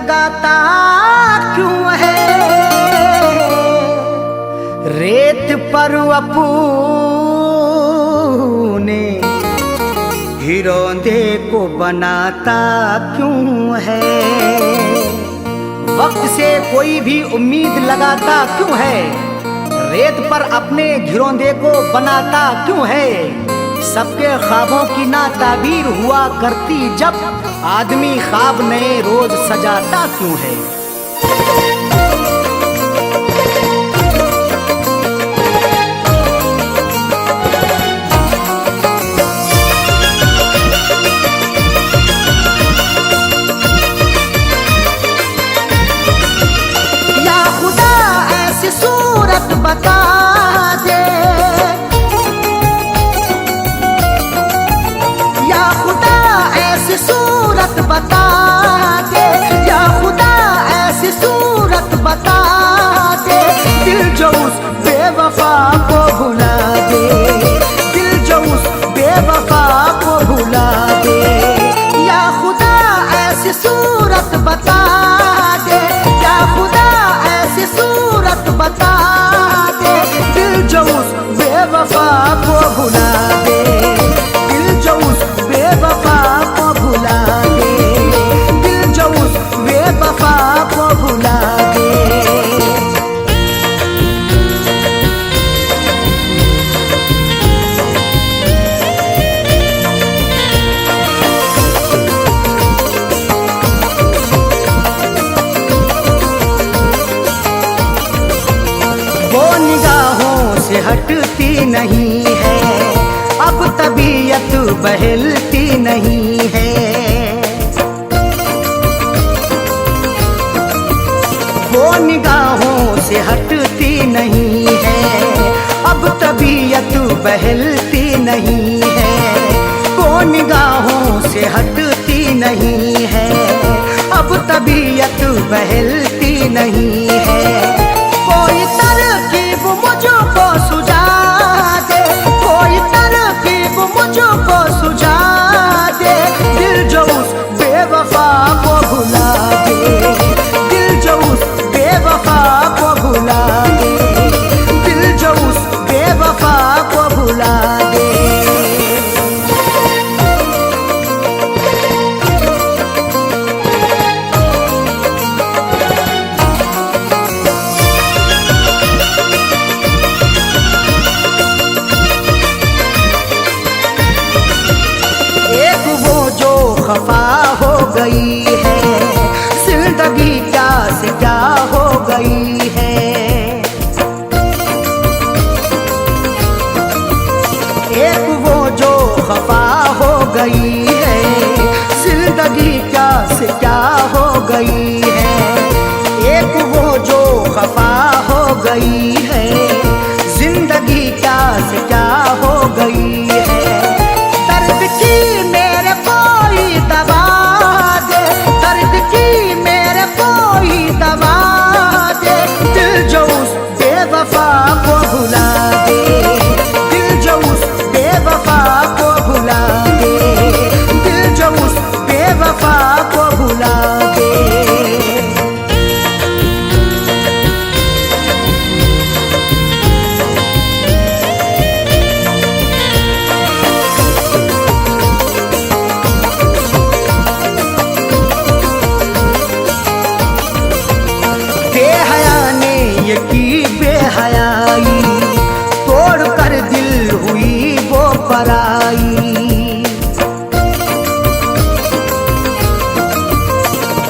लगाता क्यों है, रेत पर अपने हिरोंदे को बनाता क्यों है। वक्त से कोई भी उम्मीद लगाता क्यों है, रेत पर अपने घिरौंदे को बनाता क्यों है। सबके ख्वाबों की ना ताबीर हुआ करती जब, आदमी ख्वाब नए रोज सजाता क्यों है। सूरत बता दे या खुदा, ऐसी सूरत बता दे या खुदा, ऐसी सूरत बता दे। दिल जो उस बेवफा को भुला दे, दिल जो उस बेवफा को भुला दे। या खुदा ऐसी सूरत बता दे, या खुदा ऐसी सूरत बता दे। दिल जो उस बेवफा को भुला दे, दिल जो उस बेवफा को भुला दे, दिल जो उस बेवफा को भुला दे। हटती नहीं है, अब तबीयत बहलती नहीं है। वो निगाहों से हटती नहीं है, अब तबीयत बहलती नहीं है। वो निगाहों से हटती नहीं है, अब तबीयत बहलती नहीं है। कोई तरकीब मुझको सुझा दे, कोई तरकीब मुझको सुझा दे। दिल जो उस बेवफा को भुला दे, दिल जो उस बेवफा को भुला दे, दिल जो उस बेवफा को भुला दे। खफा हो गई है, जिंदगी क्या से क्या हो गई है। एक वो जो खफा हो गई है, जिंदगी क्या से क्या हो गई है। एक वो जो खफा हो गई है, जिंदगी क्या से क्या हो गई है। दर्द की मेरे कोई दवा दे, दर्द की मेरे कोई दवा दे। दिल जो उस बेवफा को भुला दे, दिल जो उस बेवफा को भुला दे, दिल जो उस बेवफा को भुला दे। की बेहयाई तोड़ कर दिल हुई वो पराई।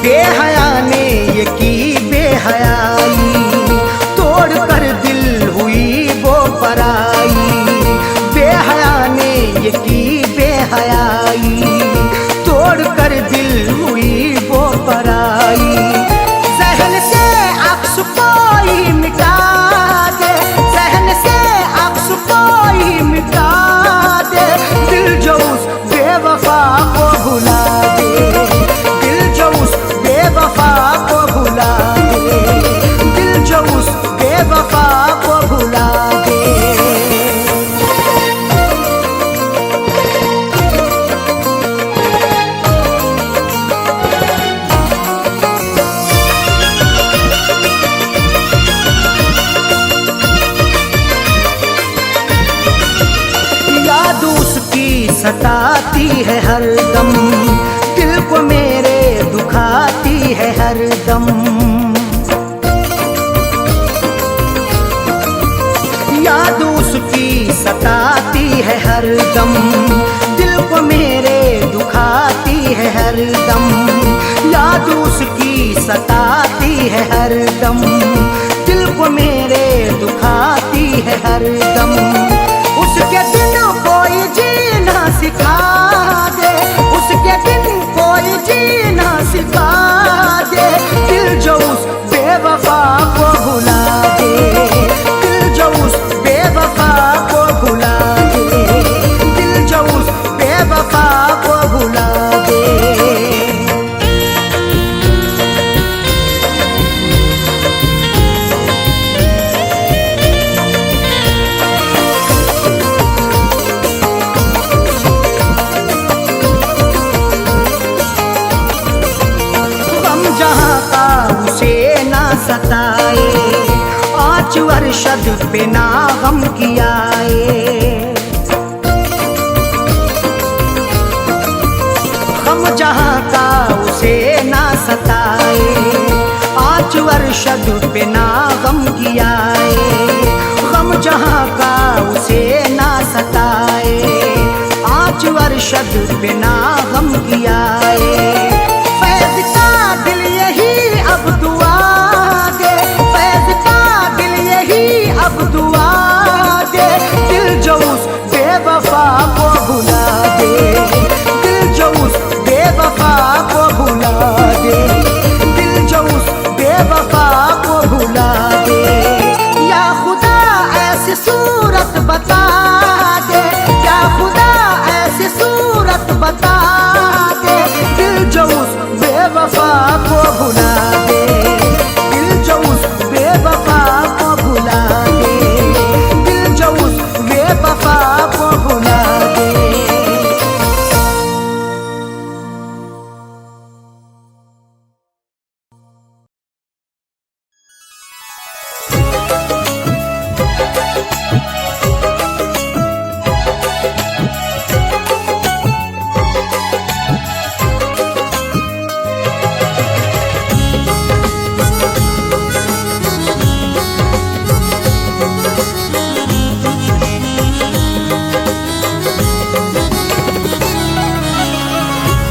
बेहया ने ये की बेहयाई तोड़ कर दिल हुई वो पराई। बेहया ने ये की बेहयाई तोड़ कर दिल हुई वो पराई। जहन से अक्स कोई मिटा दे, जहन से अक्स कोई मिटा दे। दिल जो उस बेवफा को भुला दे, दिल जो उस बेवफा को भुला दे, दिल जो उस बेवफा को भुला दे। है हरदम, दिल को मेरे दुखाती है हरदम। याद उसकी सताती है हरदम, दिल को मेरे दुखाती है हरदम। याद उसकी सताती है हरदम, दिल को मेरे दुखाती है हरदम। उसके बिन कोई जीना सिखा दे, उसके बिन कोई जीना सिखा दे। दिल जो उस बेवफा को भुला दे, दिल जो उस बेवफा को भुला दे, दिल जो उस बेवफा को भुला दे। जहाँ का उसे ना सताए, 5 वर्षद पे ना गम कियाए। गम जहाँ का उसे ना सताए, 5 वर्षद पे ना गम कियाए। गम जहाँ का उसे ना सताए, 5 वर्षद पे ना गम कियाए। फैज़ का दिल यही अब दुआ दे, फैज़ का दिल यही अब दुआ दे। दिल जो उस बेवफा को भुला दे, दिल जो उस बेवफा को भुला दे, दिल जो उस बेवफा को भुला दे। या खुदा ऐसी सूरत बता दे, या खुदा ऐसी सूरत बता दे। दिल जो उस बेवफा को भुला दे, दिल जो उस बेवफा को भुला दे, दिल जो उस बेवफा को भुला दे।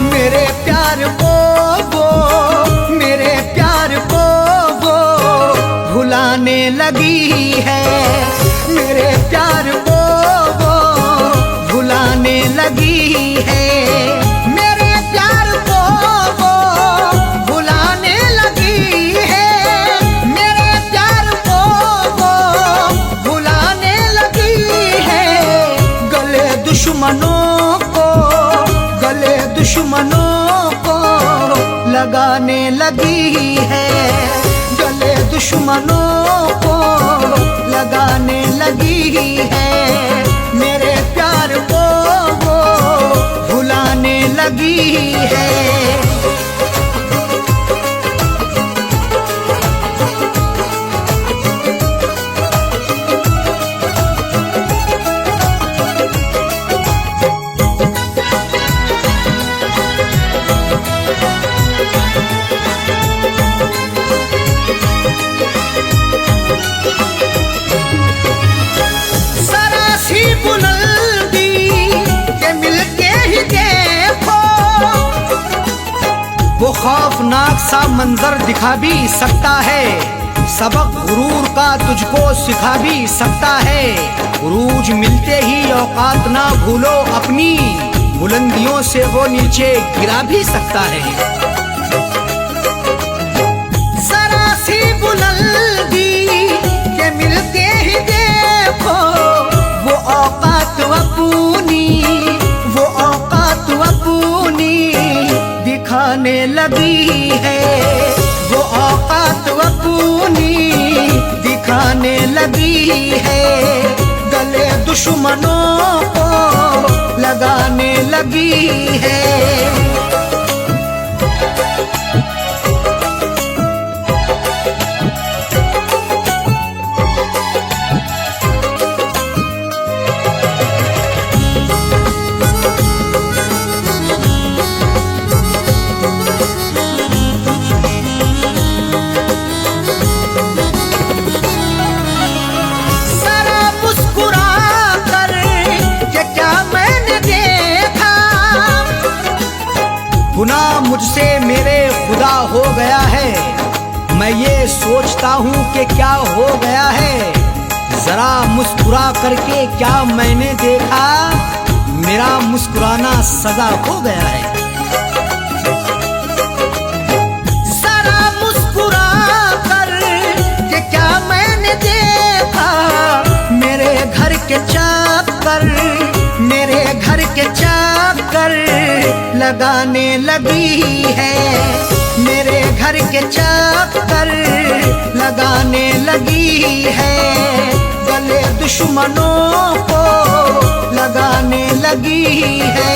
मेरे प्यार को वो, मेरे प्यार को वो भुलाने लगी है। मेरे प्यार को वो भुलाने लगी है। मेरे प्यार को वो भुलाने लगी है। मेरे प्यार को वो भुलाने लगी है। गले दुश्मनों को, गले दुश्मनों को लगाने लगी है। गले दुश्मनों को लगाने लगी है। मेरे प्यार को वो भुलाने लगी है। वो खौफनाक सा मंजर दिखा भी सकता है, सबक गुरूर का तुझको सिखा भी सकता है। उरूज मिलते ही औकात ना भूलो अपनी, बुलंदियों से वो नीचे गिरा भी सकता है। जरा सी बुलंदी के मिलते ही देखो, वो औकात अपनी, वो औकात अपनी दिखाने लगी है। वो औकात अपनी दिखाने लगी है। गले दुश्मनों को लगाने लगी है। गुनाह मुझसे मेरे खुदा हो गया है। मैं ये सोचता हूँ कि क्या हो गया है। जरा मुस्कुरा करके क्या मैंने देखा, मेरा मुस्कुराना सजा हो गया है। जरा मुस्कुरा कर के क्या मैंने देखा, मेरे घर के चक्कर, मेरे घर के चक्कर लगाने लगी है। मेरे घर के चक्कर लगाने लगी है। गले दुश्मनों को लगाने लगी है।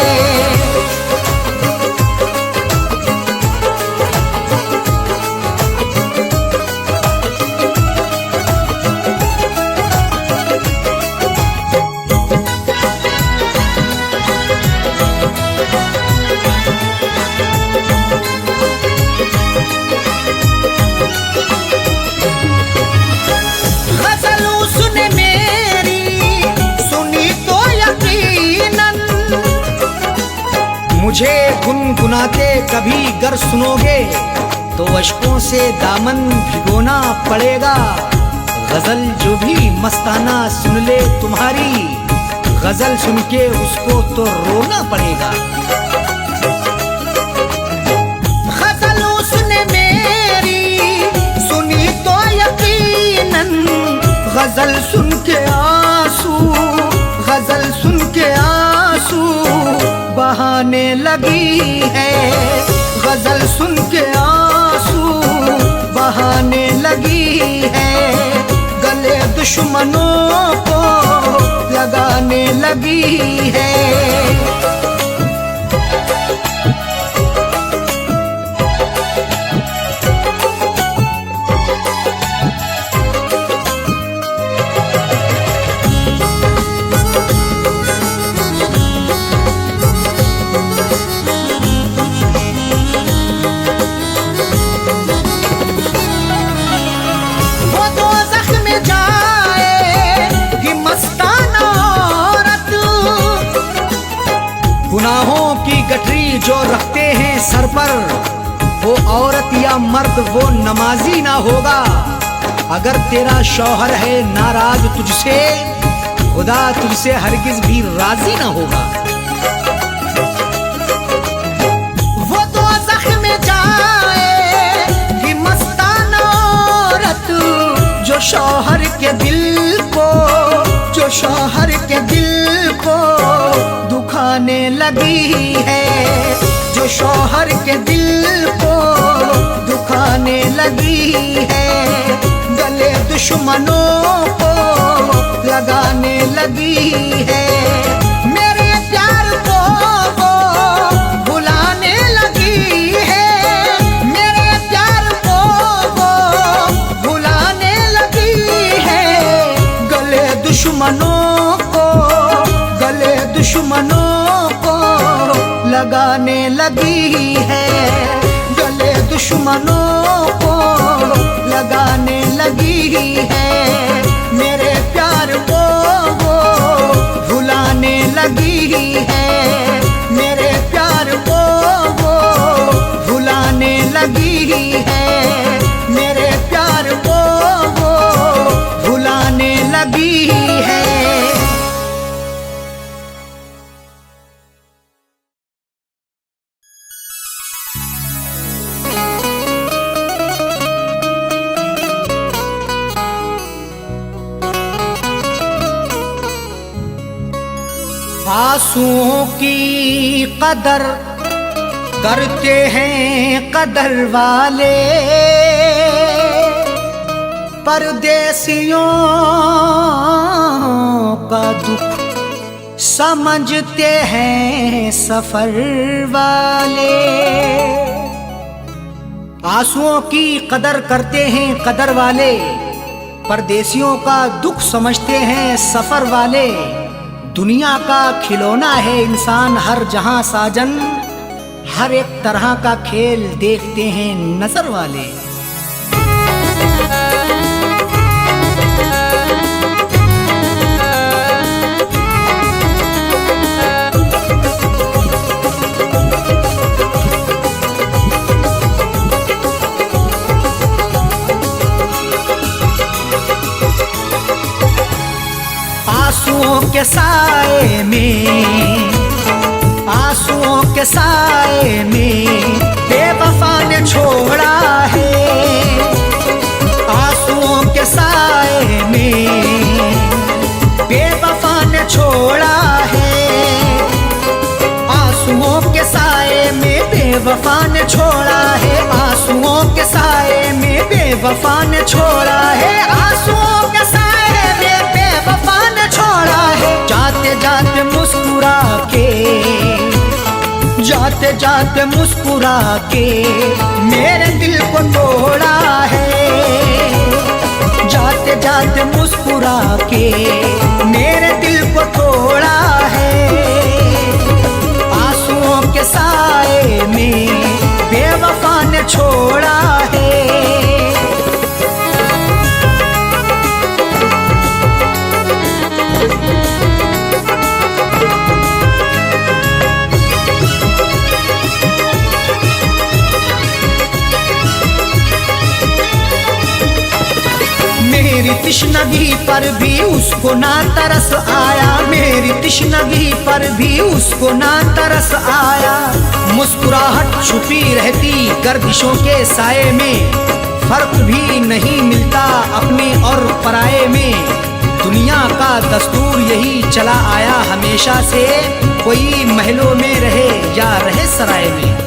मुझे गुनगुनाते कभी गर सुनोगे तो अश्कों से दामन भिगोना पड़ेगा। गजल जो भी मस्ताना सुन ले तुम्हारी, गजल सुन के उसको तो रोना पड़ेगा। गजल उसने मेरी सुनी तो यकीनन, गजल सुन के आंसू, गजल सुन के आंसू बहाने लगी है। गजल सुन के आंसू बहाने लगी है। गले दुश्मनों को लगाने लगी है। गुनाहों की गठरी जो रखते हैं सर पर, वो औरत या मर्द वो नमाजी ना होगा। अगर तेरा शौहर है नाराज तुझसे, खुदा तुझसे हरगिज भी राजी ना होगा। वो दोज़ख में जाएगी मस्ताना औरत, जो शौहर के दिल को, जो शौहर के दिल को दुखाने लगी है। जो शौहर के दिल को दुखाने लगी है। गले दुश्मनों को लगाने लगी है। मेरे प्यार को वो भुलाने लगी है। मेरे प्यार को वो भुलाने लगी है। गले दुश्मनों को, गले दुश्मनों को लगाने लगी है। गले दुश्मनों को लगाने लगी है। मेरे प्यार को वो भुलाने लगी है। मेरे प्यार को वो भुलाने लगी है। मेरे प्यार को वो भुलाने लगी है। आंसुओं की कदर करते हैं कदर वाले, परदेसियों का दुख समझते हैं सफर वाले। आंसुओं की कदर करते हैं कदर वाले, परदेसियों का दुख समझते हैं सफर वाले। दुनिया का खिलौना है इंसान हर जहां साजन, हर एक तरह का खेल देखते हैं नजर वाले। के साए में, आंसुओं के साए में बेवफा ने छोड़ा है। आंसुओं के साए में बेवफा ने छोड़ा है। आंसुओं के साए में बेवफा ने छोड़ा है। आंसुओं के साए में बेवफा ने छोड़ा है। आंसुओं के साए में बेवफा ने छोड़ा है। जाते जाते मुस्कुरा के, जाते जाते मुस्कुरा के मेरे दिल को तोड़ा है। जाते जाते मुस्कुरा के मेरे दिल को तोड़ा है। आंसुओं के साए में बेवफा ने छोड़ा है। मेरी तिश्नगी पर भी उसको ना तरस आया। मेरी तिश्नगी पर भी उसको ना तरस आया। मुस्कुराहट छुपी रहती गर्दिशों के साए में। फर्क भी नहीं मिलता अपने और पराये में। दुनिया का दस्तूर यही चला आया हमेशा से, कोई महलों में रहे या रहे सराय में।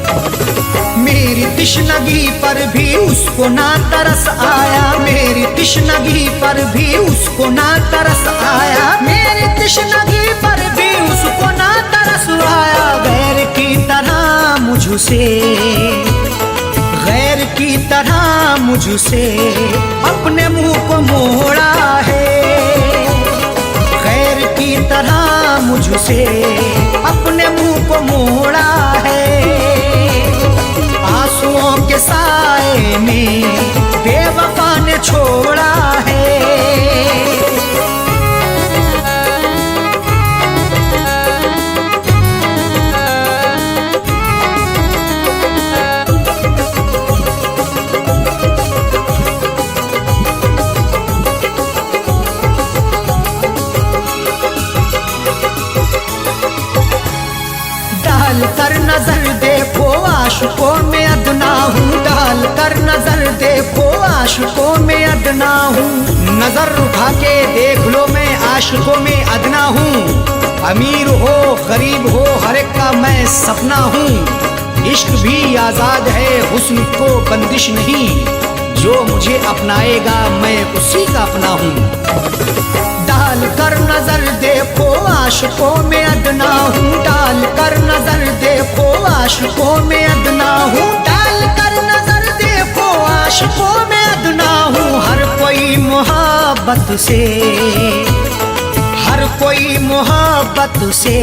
मेरी तिश्नगी पर भी उसको ना तरस आया। मेरी तिश्नगी पर भी उसको ना तरस आया। मेरी तिश्नगी पर भी उसको ना तरस आया। गैर की तरह मुझसे, गैर की तरह मुझसे अपने मुंह को मोड़ा है। गैर की तरह मुझसे अपने मुंह को मोड़ा है। आंसुओं के साए में बेवफा ने छोड़ा है। डाल कर नजर देखो आशिकों में अदना हूँ। डाल कर नजर देखो आशिकों में अदना हूँ। नजर उठा के देख लो मैं आशिकों में अदना हूँ। अमीर हो गरीब हो हर एक का मैं सपना हूँ। इश्क भी आजाद है हुस्न को बंदिश नहीं। जो मुझे अपनाएगा मैं उसी का अपना हूँ। डाल कर नजर देखो आशिकों में अदना हूँ। डाल कर नजर देखो आशिकों में अदना हूँ। डाल कर नजर देखो आशिकों में अदना हूँ। हर कोई मोहब्बत से, हर कोई मोहब्बत से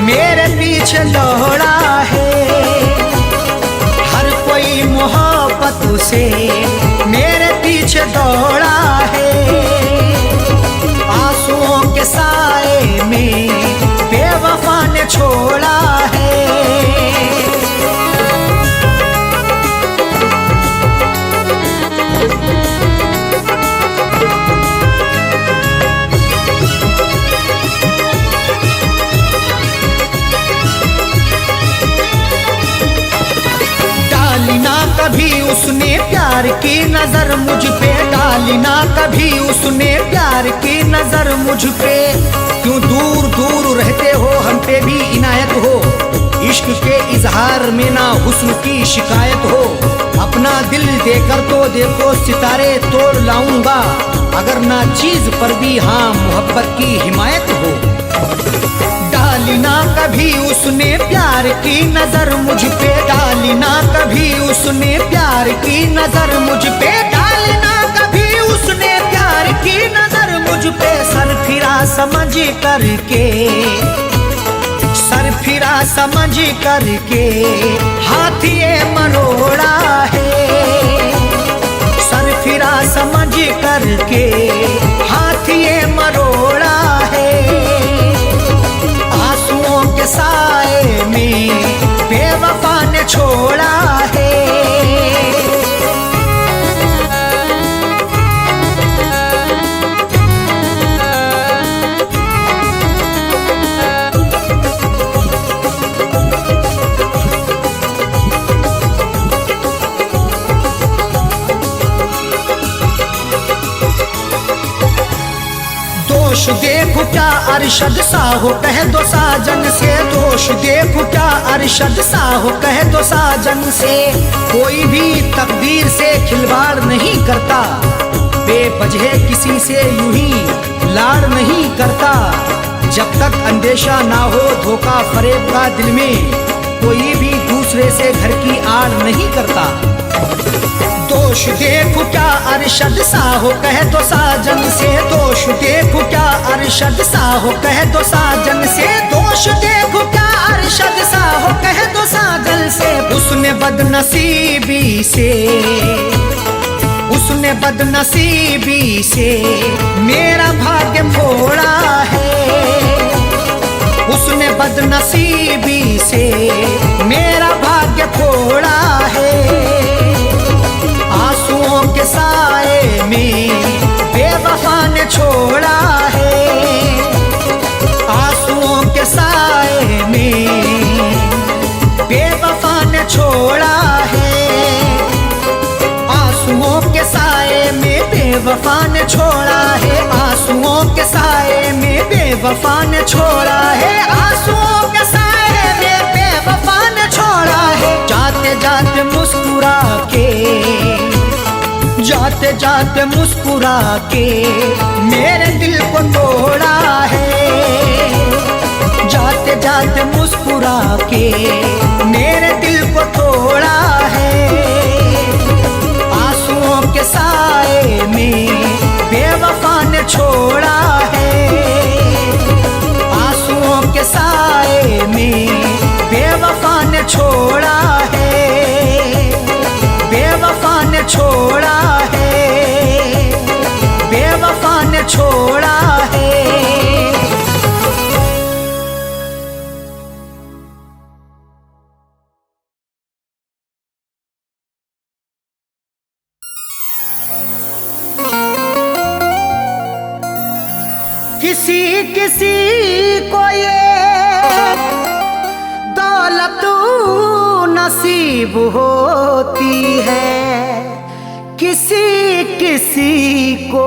मेरे पीछे दौड़ा है। हर कोई मोहब्बत से मेरे पीछे दौड़ा है। आंसुओं के साए में बेवफा ने छोड़ा है। डाली ना कभी उसने प्यार की नजर मुझ पे। डाली ना कभी उसने प्यार की नजर मुझ पे। क्यों दूर दूर रहते हो हम पे भी इनायत हो। इश्क के इजहार में ना हुस्न की शिकायत हो। अपना दिल देकर तो देखो सितारे तोड़ लाऊंगा। अगर ना चीज पर भी हाँ मोहब्बत की हिमायत हो। डाली ना कभी उसने प्यार की नजर मुझ पे। डाली ना कभी उसने प्यार की नजर मुझ पे। डाली ना कभी उसने प्यार की नजर मुझ पे। सर फिरा समझ करके, सर फिरा समझ करके हाथ ये मरोड़ा है। सर फिरा समझ करके हाथ ये मरोड़ा है। आंसुओं के साए में बेवफा ने छोड़ा है। देखो क्या अरशद सा हो, कह दो साजन से। दोष देखो क्या अरशद सा हो, कह दो साजन से। कोई भी तकदीर से खिलवाड़ नहीं करता, बेवजह किसी से यूं ही लाड़ नहीं करता। जब तक अंदेशा ना हो धोखा फरेब का दिल में, कोई भी दूसरे से घर की आड़ नहीं करता। दोष देखो क्या अरशद सा हो, कह दो साजन से। दोष देखो क्या अरशद सा हो, कह दो साजन से। दोष देखो क्या अरशद सा हो, कह दो साजन से। उसने बदनसीबी से, उसने बदनसीबी से मेरा भाग्य फोड़ा है। उसने बदनसीबी से मेरा भाग्य फोड़ा है। आंसुओं के साए में बेवफा ने छोड़ा है। आंसुओं के साए में बेवफा ने छोड़ा है। आंसुओं के साए में बेवफा ने छोड़ा है। आंसुओं के साए में बेवफा ने छोड़ा है। आंसुओं के साए में बेवफा ने छोड़ा है। जाते जाते मुस्कुरा के, जाते जाते मुस्कुरा के मेरे दिल को तोड़ा है। जाते जाते मुस्कुरा के मेरे दिल को तोड़ा है। आंसुओं के साए में बेवफा ने छोड़ा है। आंसुओं के साए में बेवफा ने छोड़ा है। बेवफा ने छोड़ा है। बेवफा ने छोड़ा है। किसी किसी को ये दौलत नसीब होती है, किसी किसी को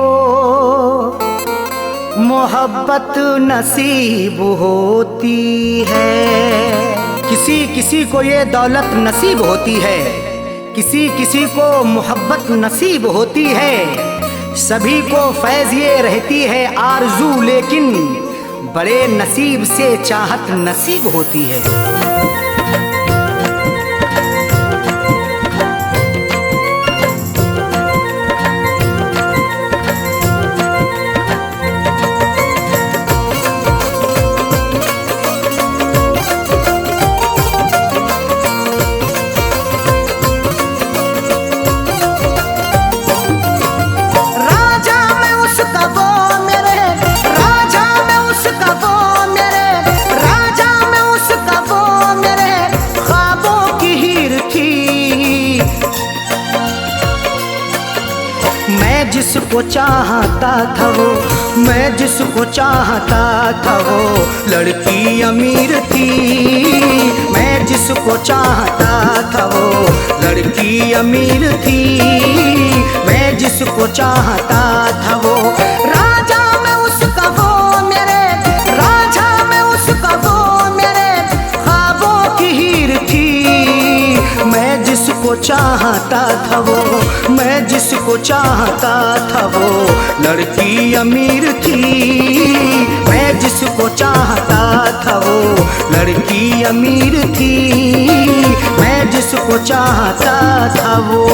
मोहब्बत नसीब होती है। किसी किसी को ये दौलत नसीब होती है, किसी किसी को मोहब्बत नसीब होती है। सभी को फैज़ ये रहती है आरज़ू, लेकिन बड़े नसीब से चाहत नसीब होती है। जिसको चाहता था वो, मैं जिसको चाहता था वो लड़की अमीर थी। मैं जिसको चाहता था वो लड़की अमीर थी। मैं जिसको चाहता था वो राजा में उसका वो मेरे, राजा में उसका वो मेरे ख्वाबों की हीर थी। मैं जिसको चाहता था वो, मैं जिसको चाहता था वो लड़की अमीर थी। मैं जिसको चाहता था वो लड़की अमीर थी। मैं जिसको चाहता था वो।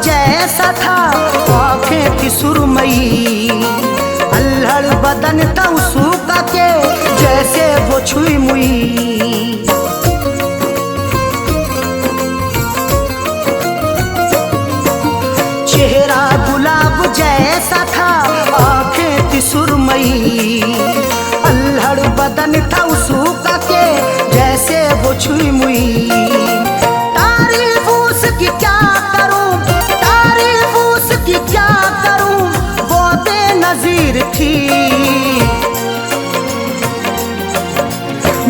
जैसा था आँखें थी सुरमई, अल्हड़ बदन था उसका के जैसे वो छुई मुई। चेहरा गुलाब जैसा था आँखें थी सुरमई, अल्हड़ बदन था उसका के जैसे वो छुई मुई। नजीर थी।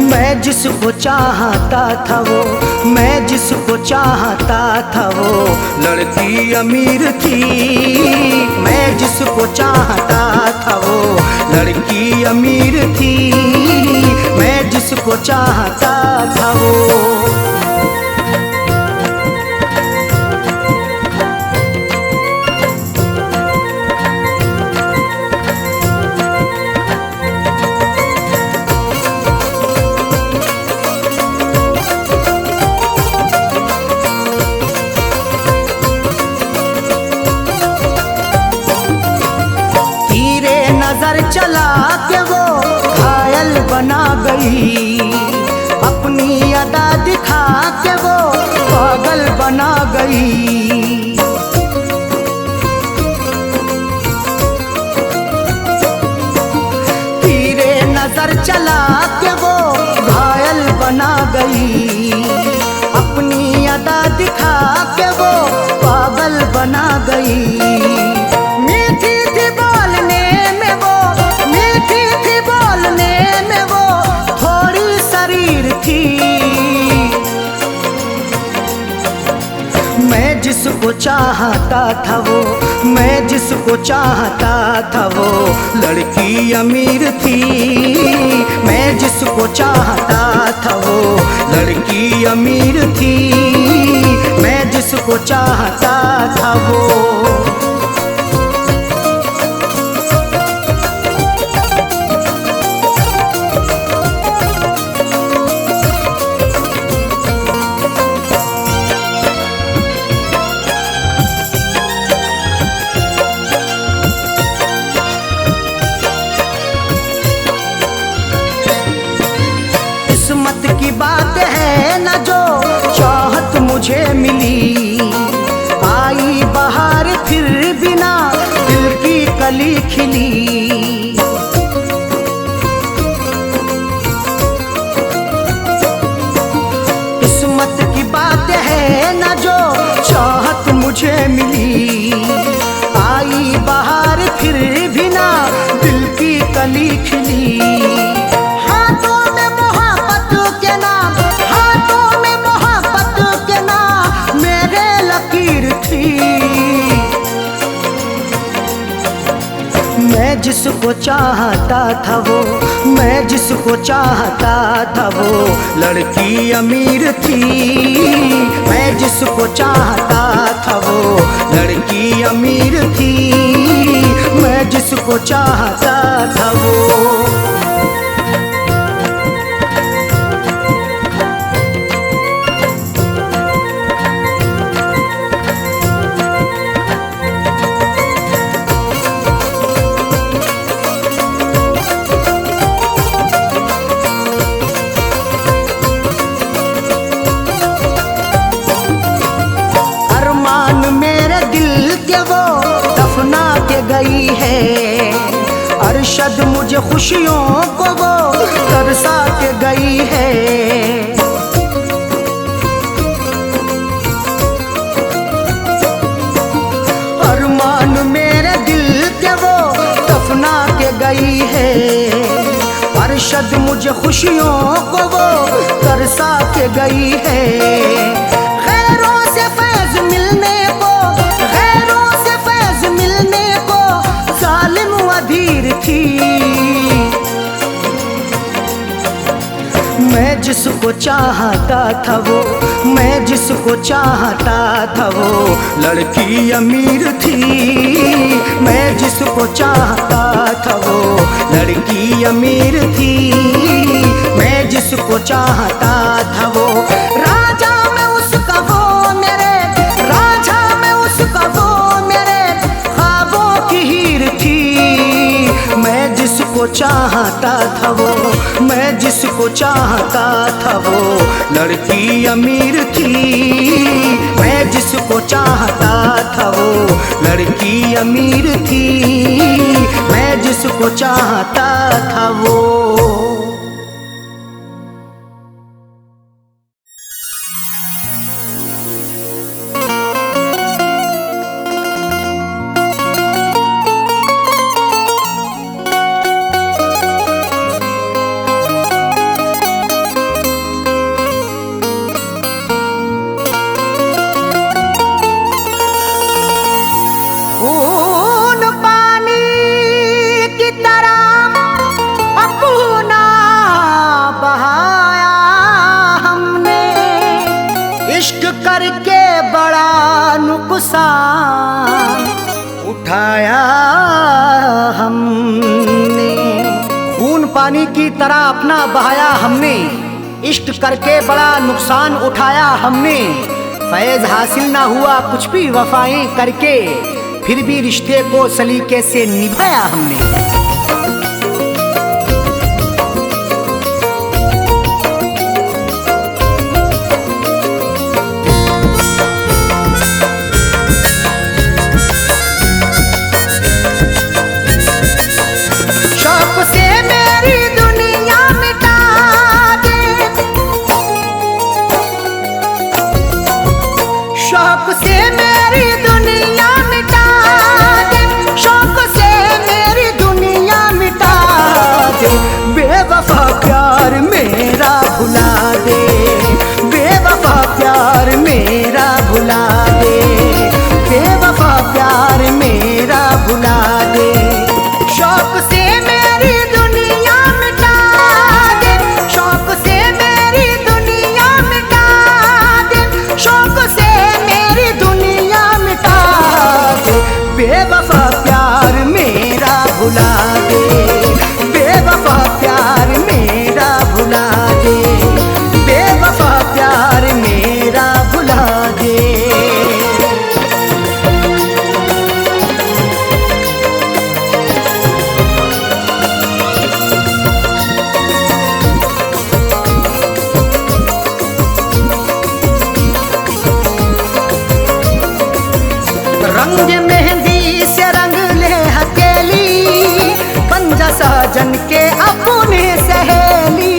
मैं जिसको चाहता था वो, मैं जिसको चाहता था वो लड़की अमीर थी। मैं जिसको चाहता था वो लड़की अमीर थी। मैं जिसको चाहता था वो। नजर चला के वो घायल बना गई। अपनी अदा दिखा के वो पागल बना गई। तीरे नजर चला के वो घायल बना गई। अपनी अदा दिखा के वो पागल बना गई। मीठी थी बोलने में वो, मीठी थी बोलने में वो, थोड़ी शरीर थी। मैं जिसको चाहता था वो, मैं जिसको चाहता था वो लड़की अमीर थी। मैं जिसको चाहता था वो लड़की अमीर थी। मैं जिसको चाहता था वो। किस्मत की बात है न जो चाहत मुझे मिली। आई बहार फिर बिना दिल की कली खिली। किस्मत की बात है न जो चाहत मुझे मिली। आई बहार फिर बिना दिल की कली खिली। मैं जिसको चाहता था वो, मैं जिसको चाहता था वो लड़की अमीर थी। मैं जिसको चाहता था वो लड़की अमीर थी। मैं जिसको चाहता था वो। गई है अरशद मुझे खुशियों को वो तरसा के गई है। अरमान मेरे दिल के वो दफना के गई है। अरशद मुझे खुशियों को वो तरसा के गई है। खैरों से फैज मिलने को, खैरों से फैज मिलने को जालिम अधीर थी। मैं जिसको चाहता था वो, मैं जिसको चाहता था वो लड़की अमीर थी। मैं जिसको चाहता था वो लड़की अमीर थी। मैं जिसको चाहता था वो राजा में उसका वो मेरे, राजा में उसका वो मेरे ख्वाबों की हीर थी। मैं जिसको चाहता था वो, मैं जिसको चाहता था वो लड़की अमीर थी। मैं जिसको चाहता था वो लड़की अमीर थी। मैं जिसको चाहता था वो। पानी की तरह अपना बहाया हमने, इश्क करके बड़ा नुकसान उठाया हमने। फैज हासिल ना हुआ कुछ भी वफाएं करके, फिर भी रिश्ते को सलीके से निभाया हमने। शौक से मेरी दुनिया मिटा दे, शौक से मेरी दुनिया मिटा दे, शौक से मेरी दुनिया मिटा दे। बेवफा प्यार मेरा भुला दे, बेवफा प्यार मेरा भुला दे, बेवफा प्यार मेरा भुला दे। शौक से मेरी दुनिया मिटा दे, शौक से मेरी दुनिया मिटा दे, शौक से मेरी दुनिया मिटा दे। बेवफा प्यार मेरा भुला दे, बेवफा प्यार मेरा भुला दे, बेवफा प्यार मेरा भुला दे। रंग मेहंदी से रंग ले हथेली, बन जा साजन के अपने सहेली।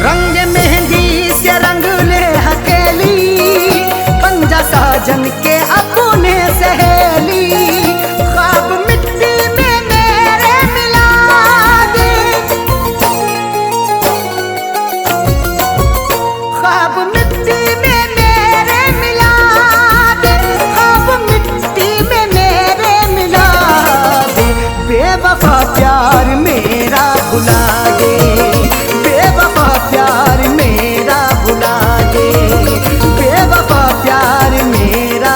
रंग मेहंदी से रंग ले हथेली, बन जा साजन के अपने सहेली। ख्वाब मिट्टी में मेरे मिला दे, ख्वाब मिट्टी में मेरे मिला दे, ख्वाब मिट्टी में मेरे मिला दे। बेवफा प्यार मेरा भुला दे, बेवफा प्यार मेरा भुला दे, बेवफा प्यार मेरा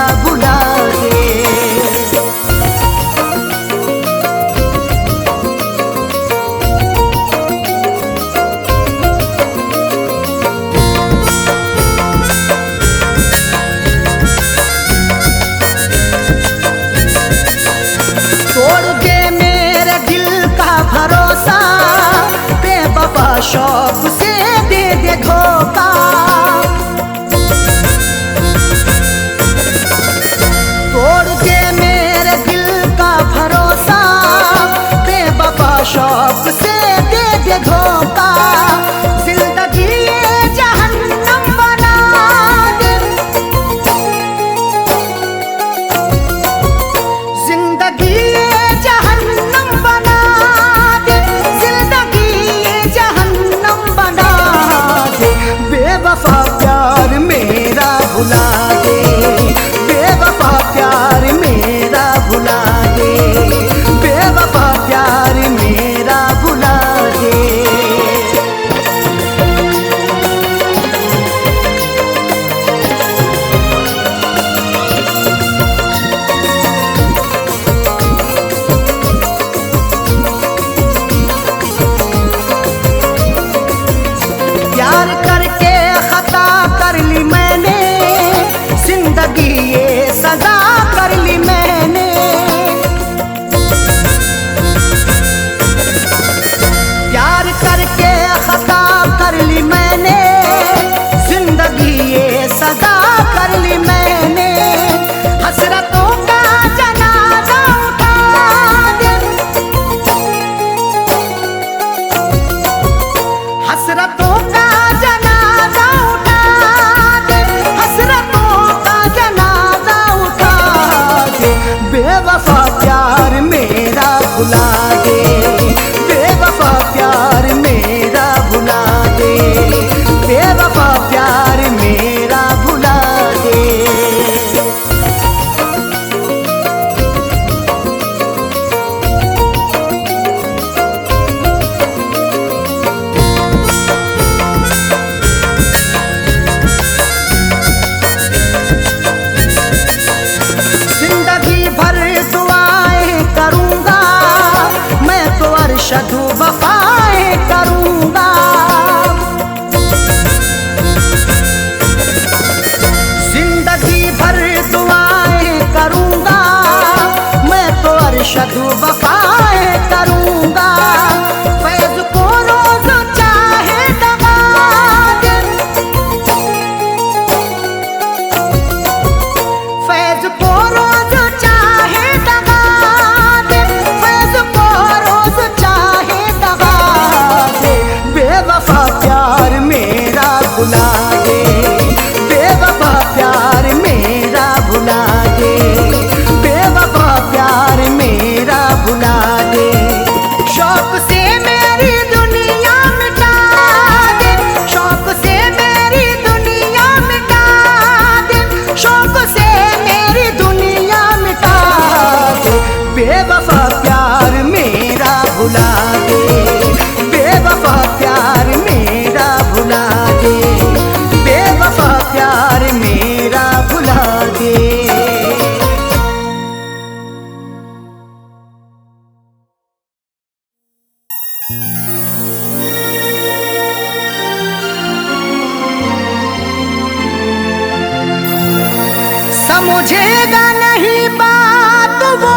समझेगा नहीं बात वो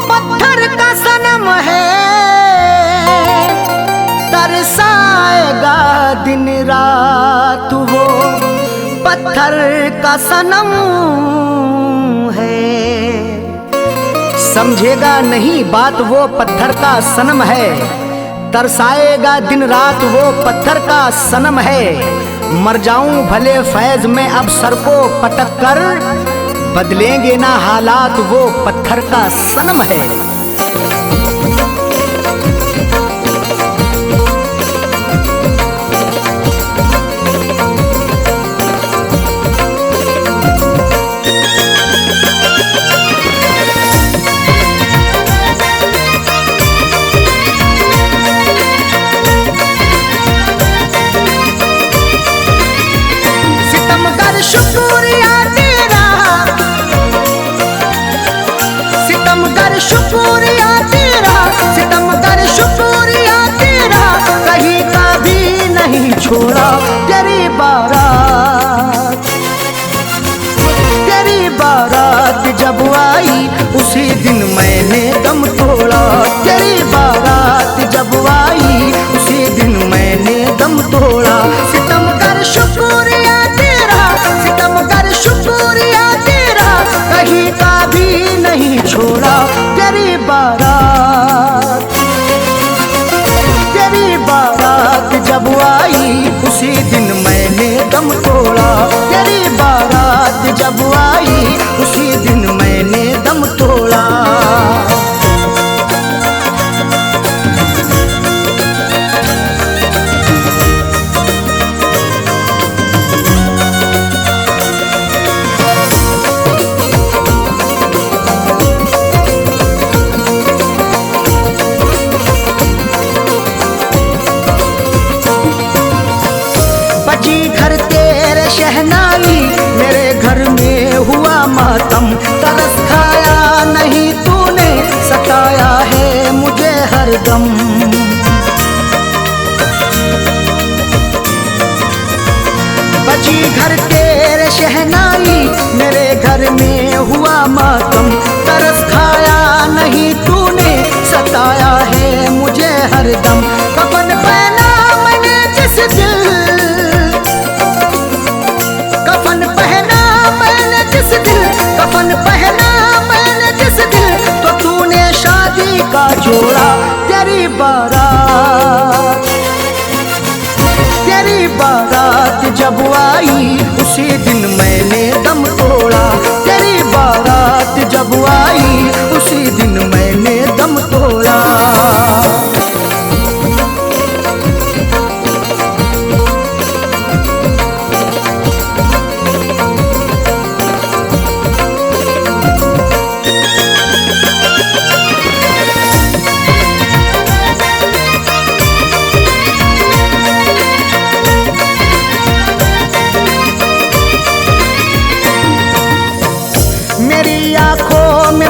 पत्थर का सनम है, तरसाएगा दिन रात वो पत्थर का सनम है। समझेगा नहीं बात वो पत्थर का सनम है, तरसाएगा दिन रात वो पत्थर का सनम है। मर जाऊं भले फैज में अब सर को पटक कर, बदलेंगे ना हालात वो पत्थर का सनम है। शुक्रिया तेरा, सितमगर शुक्रिया तेरा, सितमगर शुक्रिया तेरा, कहीं का भी नहीं छोड़ा तेरी बारात। तेरी बारात जब आई उसी दिन मैंने दम तोड़ा। तेरी बारात जब आई उसी दिन मैंने दम तोड़ा। सितमगर शुक्रिया तेरा, सितमगर शुक्रिया तेरा, कहीं का भी नहीं छोड़ा तेरी बारात। तेरी बारात जब आई उसी दिन मैंने दम तोड़ा। तेरी बारात जब आई उसी दिन मैंने दम तोड़ा। शहनाई मेरे घर में हुआ मातम, तरस खाया नहीं तूने, सताया है मुझे हरदम। बजी घर तेरे शहनाई मेरे घर में हुआ मातम, तरस खाया नहीं तूने, सताया है मुझे हरदम। कफन पहना मैंने जिस दिल, कफन पहना मैंने जिस दिल, कफन पहना मैंने जिस दिल, तो तूने शादी का जोड़ा। तेरी बारात, तेरी बारात जब आई उसी दिन मैंने दम तोड़ा। तेरी बारात जब आई उसी दिन मैंने दम तोड़ा।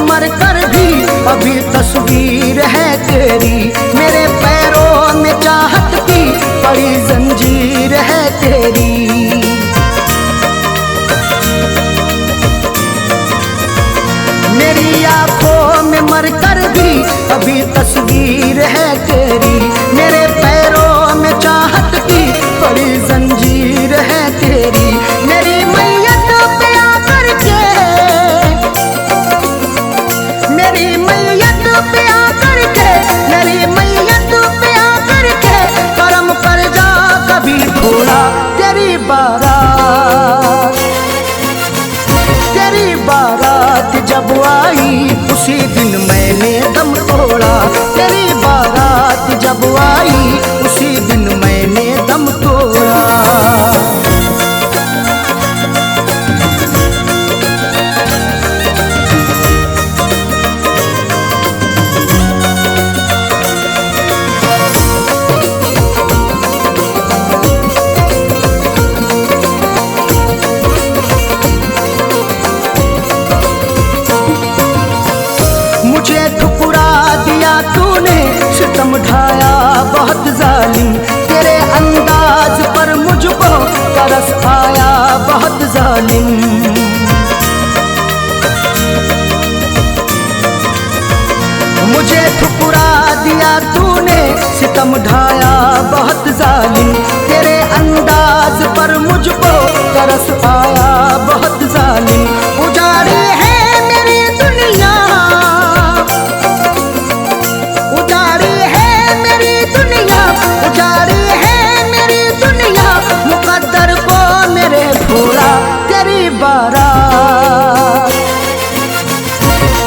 मर कर भी अभी तस्वीर है तेरी, मेरे पैरों में चाहत की बड़ी जंजीर है तेरी। मेरी आंखों में मर कर भी अभी तस्वीर है तेरी, मेरे पैरों में चाहत की बड़ी जंजीर है तेरी। मेरी मैयत पे आकर के, मेरी मैयत पे आकर के, मेरी मैयत पे आकर के, करम कर जा कभी थोड़ा। तेरी बारात, तेरी बारात जब आई उसी दिन मैंने दम तोड़ा। तेरी बारात जब आई उसी दिन मैंने दम तोड़ा। सितम ढाया बहुत जालिम, तेरे अंदाज पर मुझको तरस आया बहुत जालिम। सितम ढाया बहुत जालिम, तेरे अंदाज पर मुझको तरस आया बहुत जालिम। उजाड़ी है मेरी दुनिया, उजाड़ी है मेरी दुनिया, उजाड़ी है मेरी दुनिया, मुकद्दर को मेरे भोला। तेरी बारात,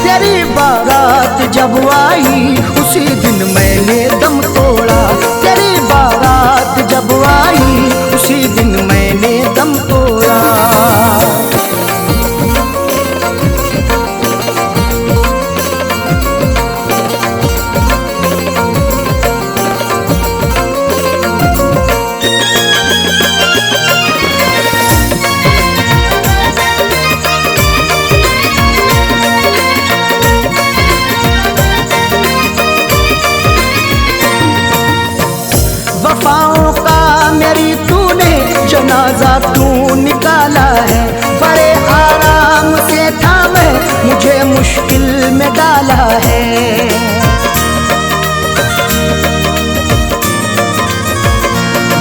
तेरी बारात जब आई उसी दिन मैंने दम तोड़ा। तेरी बारात जब आई उसी दिन मैंने दम तोड़ा। वफाओं का मेरी तूने जनाजा तू निकाला है, बड़े आराम से था मैं, मुझे मुश्किल में डाला है।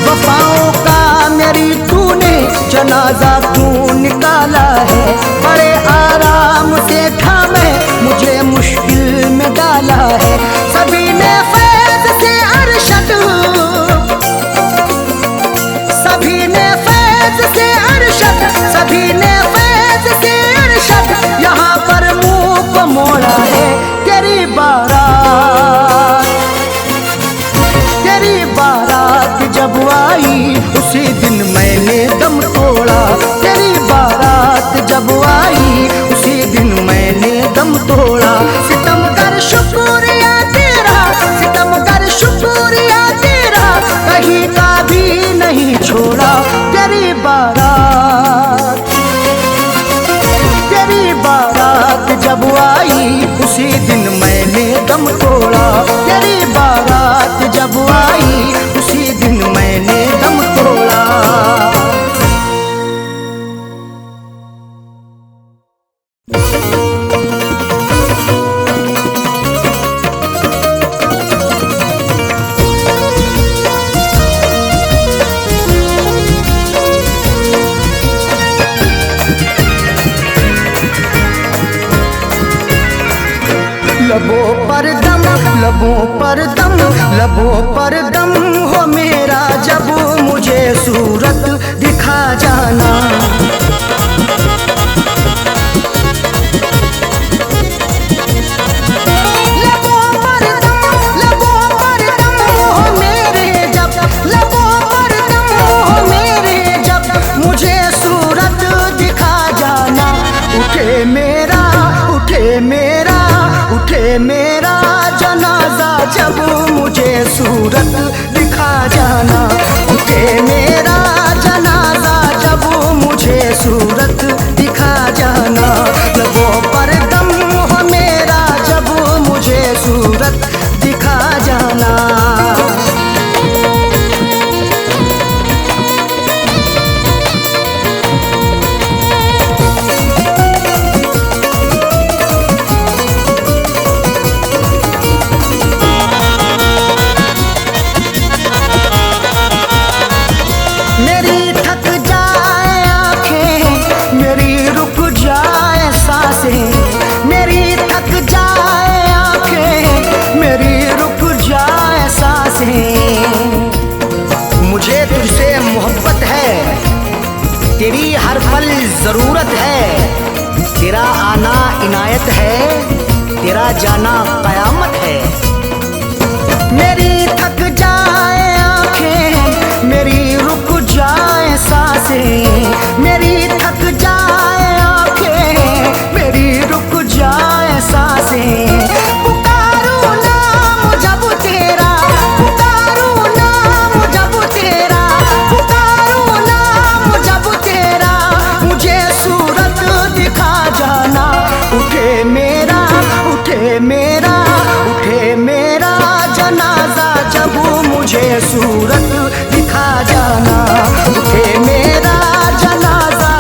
वफाओं का मेरी तूने जनाजा तू निकाला है, बड़े आराम से था मैं, मुझे मुश्किल में डाला है। सभी ने फैज़ से अरशद, सभी ने फैज़ से अरशद, सभी ने फैज़ से अरशद यहाँ पर मुंह को मोड़ा है। तेरी बारात, तेरी बारात जब आई उसी दिन मैंने दम तोड़ा। तेरी बारात जब आई उसी दिन मैंने दम तोड़ा। सितम कर शुक्रिया तेरा, सितम कर शुक्रिया तेरा, कहीं का भी नहीं छोड़ा। तेरी बारात, तेरी बारात जब आई उसी दिन मैंने दम तोड़ा। तेरी बारात जब आई उसी दिन मैंने दम तोड़ा। लबों पर दम, लबों पर दम, लबों पर दम हो मेरा, जब मुझे सूरत दिखा जाना। लबों पर दम, लबों पर दम हो मेरे, जब लबों पर दम हो मेरे, जब मुझे सूरत दिखा जाना। उठे मेरा, उठे मेरा, उठे मेरा जनाजा, जब मुझे सूरत दिखा जाना। उठे मेरा जनाजा, जब मुझे सूरत दिखा जाना। लबों पर दम हो मेरा, जब मुझे सूरत दिखा जाना। मुझे तुझसे मोहब्बत है, तेरी हर पल जरूरत है। तेरा आना इनायत है, तेरा जाना कयामत है। मेरी थक जाए आंखें, मेरी रुक जाए सांसें, मेरी थक जाए आंखें, मेरी रुक जाए सांसें। पुकारूं नाम जब तेरा, पुकारूं नाम जब तेरा, पुकारूं नाम जब तेरा, मुझे सूरत दिखा जाना। उठे मेरा, उठे मेरा, उठे मेरा जनाजा, जब मुझे सूरत दिखा जाना। उठे मेरा जनाजा,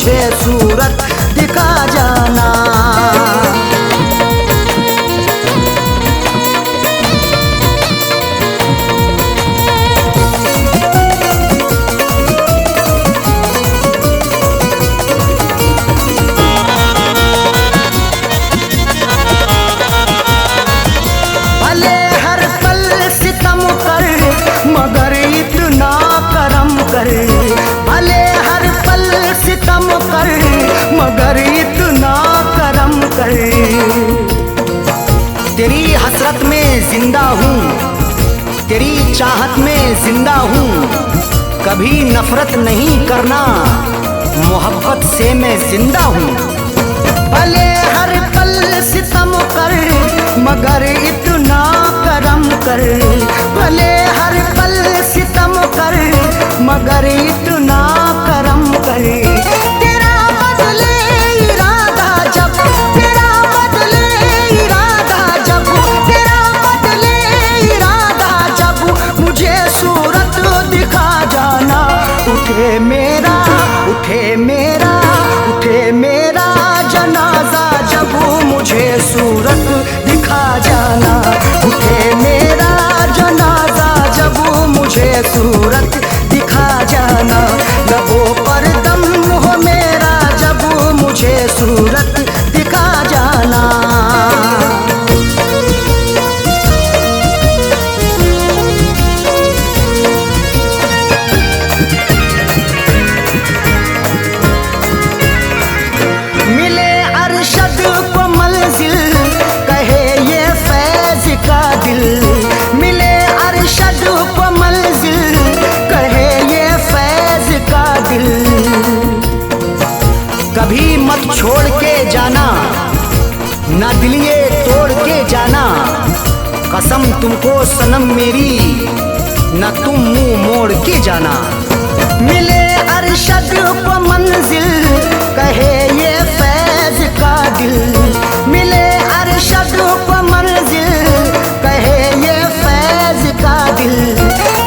मुझे सूरत दिखा जाना। भले हर पल सितम कर मगर इतना करम कर, भले हर पल सितम कर मगर इतना करम कर। तेरी हसरत में जिंदा हूँ, तेरी चाहत में जिंदा हूँ, कभी नफरत नहीं करना, मोहब्बत से मैं जिंदा हूँ। भले हर पल सितम कर मगर इतना करम कर, भले हर पल सितम कर मगर इतना करम कर। तेरा बदले इरादा जब, तेरा बदले इरादा जब, तेरा बदले इरादा जब, मुझे सूरत दिखा जाना। उठे मेरा, उठे मेरा, उठे मेरा जनाजा जब, मुझे सूरत दिखा जाना। उठे मेरा जनाजा जब, मुझे सूरत दिखा जाना। लबों पर दम हो मेरा जब, मुझे सूरत दिखा जाना। मिले अरशद को मंजिल कहे ये फैज का दिल, मिले अरशद को मंजिल कहे ये फैज का दिल। कभी मत छोड़ के जाना, ना दिल ये तोड़ के जाना, कसम तुमको सनम मेरी, ना तुम मुंह मोड़ के जाना। मिले अरशद को मंजिल कहे ये फैज का दिल, मिले अरशद को मंजिल कहे ये फैज का दिल।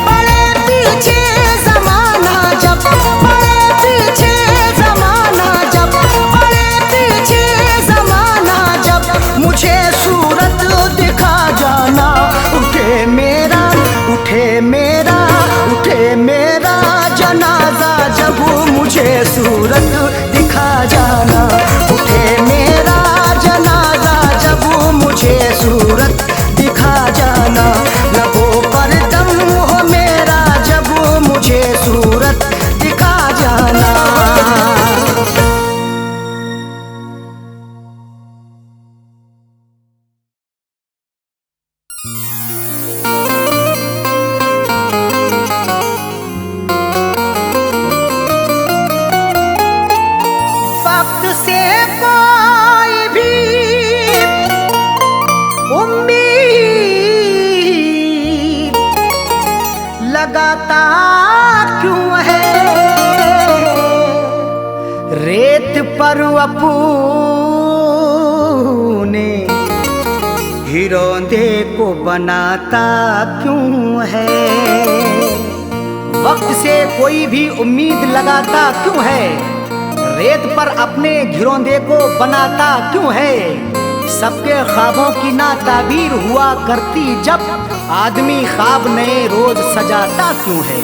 बड़े पीछे जमाना जब, बड़े पीछे जमाना जब, बड़े पीछे जमाना जब, मुझे सूरत दिखा जाना। उठे मेरा, उठे मेरा, उठे मेरा जनाजा जब, मुझे सूरत दिखा जाना। उठे मेरा जनाजा जब, मुझे सूरत दिखा जाना। लबों पर दम हो मेरा जब, मुझे सूरत दिखा जाना। वक्त से कोई भी उम्मीद लगाता क्यों है, रेत पर अपने हिरोंदे को बनाता क्यों है। वक्त से कोई भी उम्मीद लगाता क्यों है, रेत पर अपने घिरौंदे को बनाता क्यों है। सबके ख्वाबों की ना ताबीर हुआ करती जब, आदमी ख्वाब नए रोज सजाता क्यों है।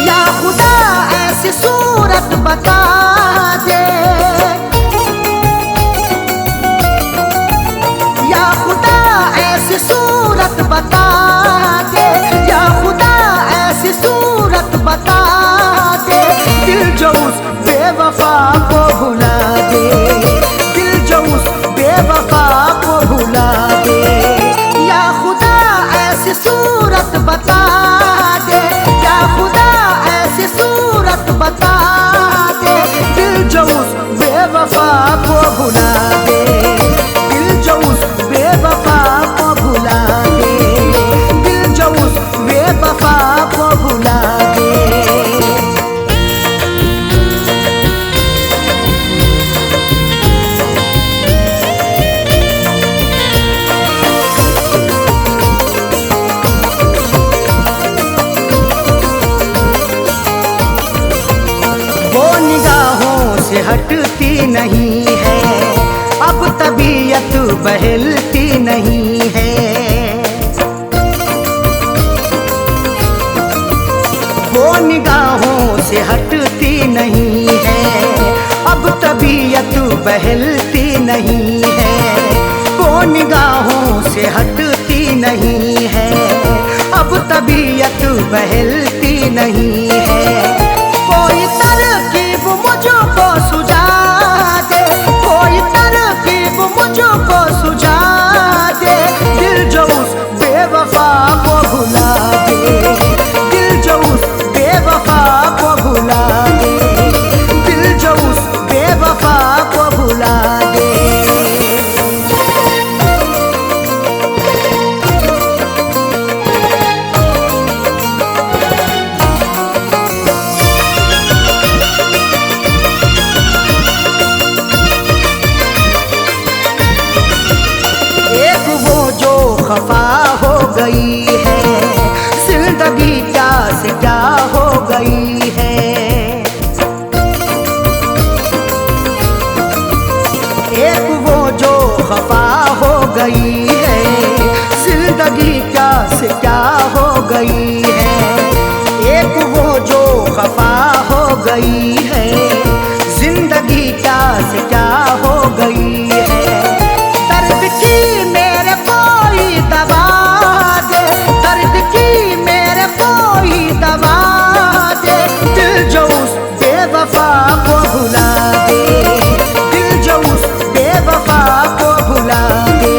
या खुदा ऐसी सूरत बता दे, या खुदा ऐसी सूरत बता दे, या खुदा ऐसी सूरत बता दे। दिल जो उस बेवफा को भुला दे, दिल जो उस बेवफा को भुला दे। या खुदा ऐसी सूरत बता दे, या खुदा ऐसी सूरत बता दे। दिल जो उस बेवफा को भुला दे, दिल जो उस बेवफा को भुला दे, दिल जो उस बेवफा को भुला दे। से हटती नहीं है, अब तबीयत बहलती नहीं है। वो निगाहों से हटती नहीं है, अब तबीयत बहलती नहीं है। वो निगाहों से हटती नहीं है, अब तबीयत बहलती नहीं है। कोई तरकीब मुझको सुझा दे, कोई तरकीब मुझको सुझा दे, दिल जो उस बेवफा को भुला दे, दिल जो उस बेवफा को भुला दे, दिल जो उस बेवफा को भुला दे। एक वो जो खफा हो गई है, जिंदगी क्या से क्या हो गई है। एक वो जो खफा हो गई है, जिंदगी क्या से क्या हो गई है। एक वो जो खफा हो गई है, जिंदगी क्या से क्या हो गई है। दर्द की मेरे कोई दवा दे, दर्द की मेरे कोई दवा दे, दिल जो उस बेवफा को भुला दे, दिल जो उस बेवफा को भुला दे,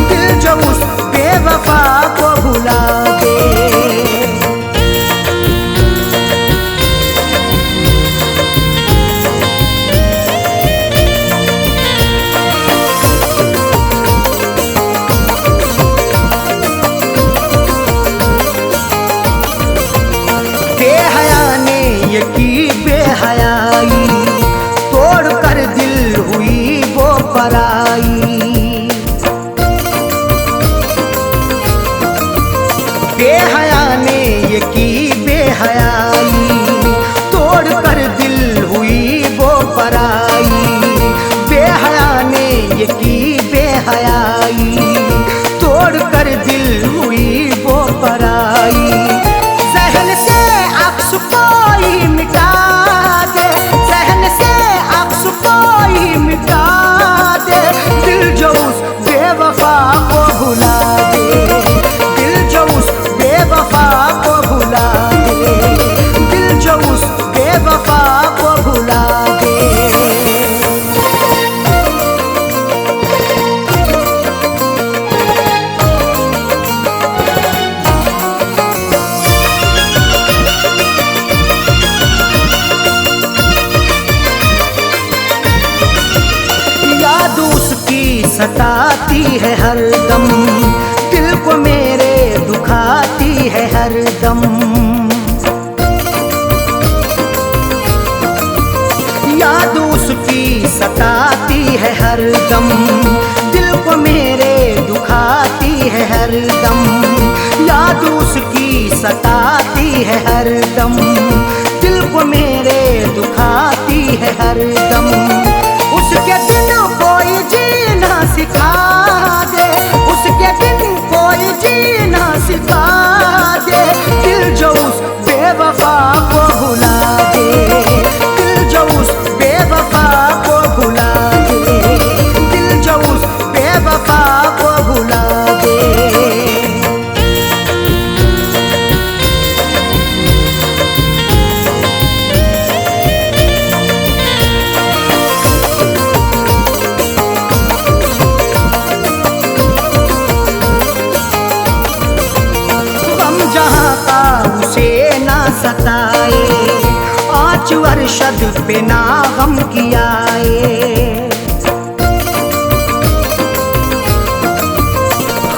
दिल जो उस बेवफा को भुला दे। बेहया ने ये की बेहयाई, तोड़ कर दिल हुई वो पराई। बेहया ने ये की बेहयाई, तोड़ कर दिल हुई वो पराई। बेहया ने ये की बेहयाई, तोड़ कर दिल हुई वो पराई। सहन से अक्स कोई मिटा दे, सहन से अक्स कोई मिटा दे, दिल जो उस बेवफा को भुला दे, दिल जो उस बेवफा को भुला दे, दिल जो उस बेवफा को भुला दे। याद उसकी सताती है हरदम, दिल को मेरे दुखाती है हरदम। याद उसकी सताती है हरदम, दिल को मेरे दुखाती है हरदम। याद उसकी सताती है हरदम, दिल को मेरे दुखाती है हरदम। उसके दिन कोई जीना सिखा दे, उसके दिन कोई जीना सिखा दे, दिल जो उस बेवफा को भुला दे, दिल जो उस बेवफा को भुला दे, दिल जो उस बेवफा को भुला दे। सताए, आँच अरशद पे ना गम कियाए।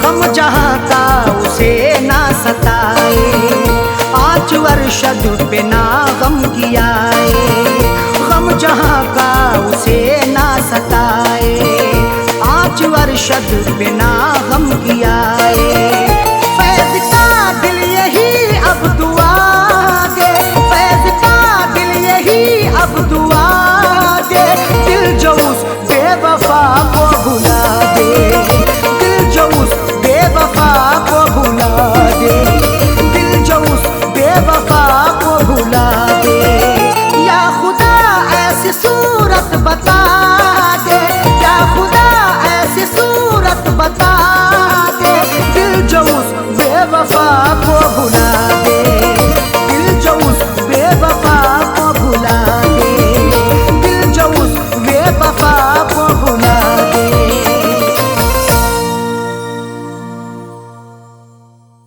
गम जहाँ का उसे ना सताए, आँच अरशद पे ना गम कियाए। गम जहाँ का उसे ना सताए, आँच अरशद पे ना गम किया।